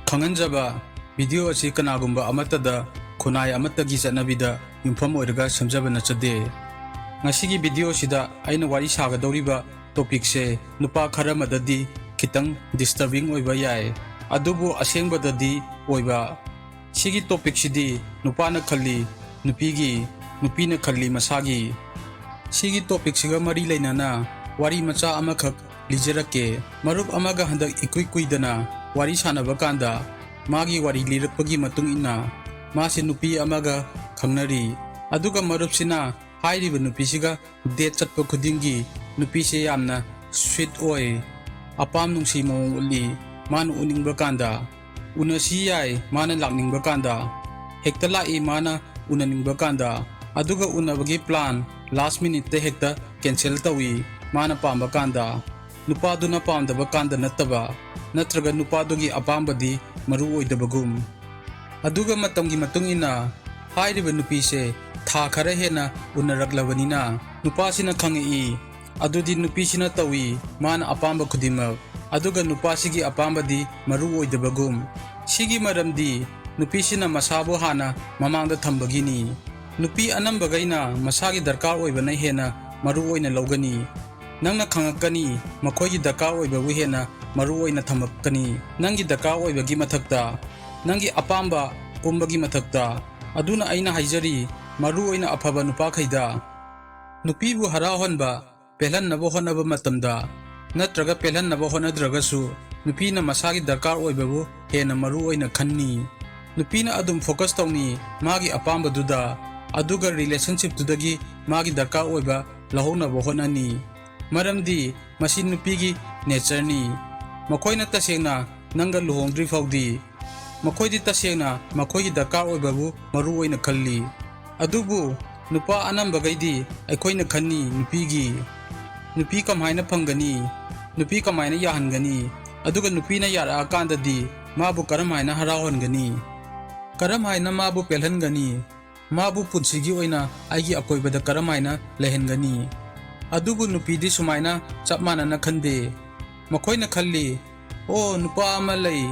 Kanganjaba video asi kanagumba amatada khunai amatagi chanabida yumpham oiraga samjaba nachade ngasigi video sida aina wari saga doriba topic se nupa kharamadadi kitang disturbing oiba yai adubu asengbadadi oiba sigi topic sidi Nupana Khalli Nupigi Nupina Khalli Masagi sigi topic siga mari lainana wari macha amakhak lijarake marup amaga handak ikui kuidana wari sanaba kanda magi wari lirakpagi matung ina masi nupi amaga khangnari aduga marup sina hairiba nupi siga date chatpa khudingi nupi se yamna sweet oi apam nungsi mawong uli man uningba kanda unasi yai mana lakningba kanda hekta lai mana unaningba kanda aduga unabagi plan last minute te hekta cancel tawi mana pamba kanda nupaduna pamdaba kanda nataba natraga nupadugi apambadi maru oidabagum aduga matamgi matung ina hairiba nupi se tha khara hena unaraklabanina nupasina khangi adudi nupisina tawi mana apamba khudima aduga nupasigi apambadi maru oidabagum sigi maramdi nupisina masabu hana mamangda thambagini nupi anambagaina masagi darkar oibana hena maru oina lawgani nangna khangakani makhoigi darkar oibabu hena maru oina thamakkani nangi darkar oibagi mathakta nangi apamba pumbagi mathakta aduna aina haijari maru oina afaba nupa khaida nupibu harahonba pelhannaba honaba matamda natraga pelhannaba honadragasu nupina masagi darkar oibabu hena maru oina khanni nupina adum focus tawni magi apamba duda aduga relationship tudagi magi darkar oiba lahonaba honani maramdi masi nupigi nature ni makoina tasengna nanga luhongdri faudi makoidi tasengna makoigi darkar oibabu maru oina khalli adubu nupa anambagaidi aikoina khanni nupi kamaina phangani nupi kamaina yahangani aduga nupina yara kandadi mabu karamaina harahongani karamaina mabu pelhangani mabu punsigi oina aigi akoibada karamaina lehengani adubu nupidi sumaina chapmana na khande makoina khalli o nupa ama lei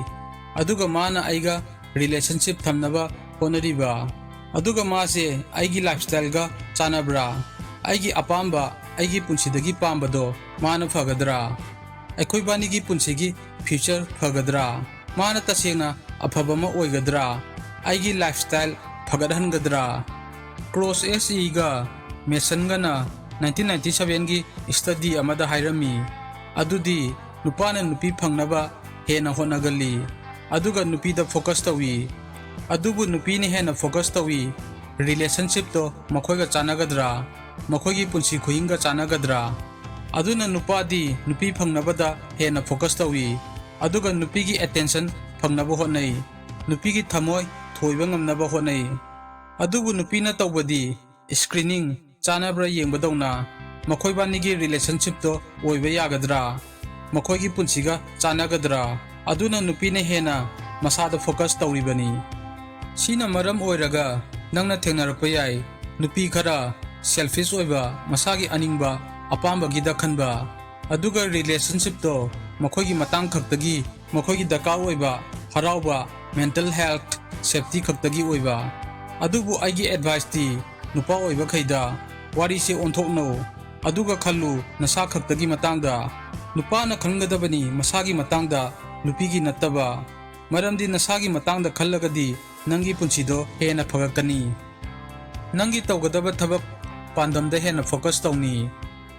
aduga mana aiga relationship thamnaba honariba aduga mase aigi lifestyle ga chanabra aigi apamba aigi punsidagi pambado mana fagadra aikoi bani gi punsigi future fagadra mana tasena afabama oigadra aigi lifestyle fagadhangadra cross se ga mesan gana 1997 gi study amada hairami adudi nupana nupi phangnaba hena honagali aduga nupi da focus tawi adubu nupi ni hena focus tawi relationship to makhoiga chanagadra makhoigi punsi khuinga chanagadra aduna nupadi nupi phangnabada hena focus tawi aduga nupigi attention phangnaba honai nupigi thamoi thoiba ngamnaba honai adubu nupina tawbadi screening chanabra yengbadawna makhoi banigi relationship to oiba yagadra makhoigi punsiga chanagadra aduna nupina hena masada focus tawribani sina maram oiraga nangna thengnarpa yai nupi khara selfish oiba masagi aningba apamba gida khanba aduga relationship to makhoigi matang khaktagi makhoigi darkar oiba harauba mental health safety khaktagi oiba adubu aigi advice ti nupa oiba khaida wari se onthokno aduga khallu nasa khaktagi matangda nupana khanggadabani masagi matangda nupigi nattaba maramdi nasagi matangda khallagadi nangi punsido hena phagakani nangi tawgadaba thabak pandamda hena focus tawni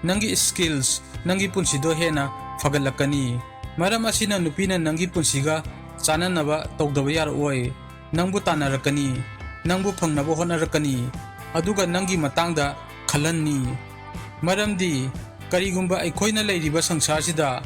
nangi skills nangi punsido hena phagalakani maram asina nupina nangi punsiga chananaba tawdaba yaroi nangbu tanarakani nangbu phangnaba honarakani aduga nangi matangda khalanni maramdi karigumba aikoina leiriba sangsar sida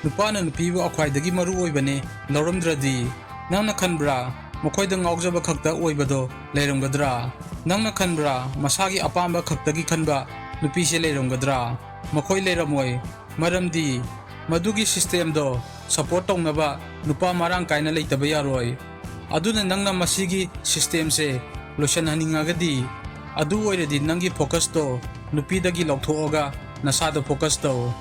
nupana nupibu akhwaidagi maru oibane lauramdradi nangna khanbra makhoida ngaujaba khakta oibado leiramgadra nangna khanbra masagi apamba khaktagi khanba nupi se leiramgadra makhoi leiramoi maramdi madugi system do support tawnaba nupa marang kaina leitaba yaroi aduna nangna masigi system se lotion haningagadi adu oiradi nangi focus to nupi dagi lauthoga nasada focus to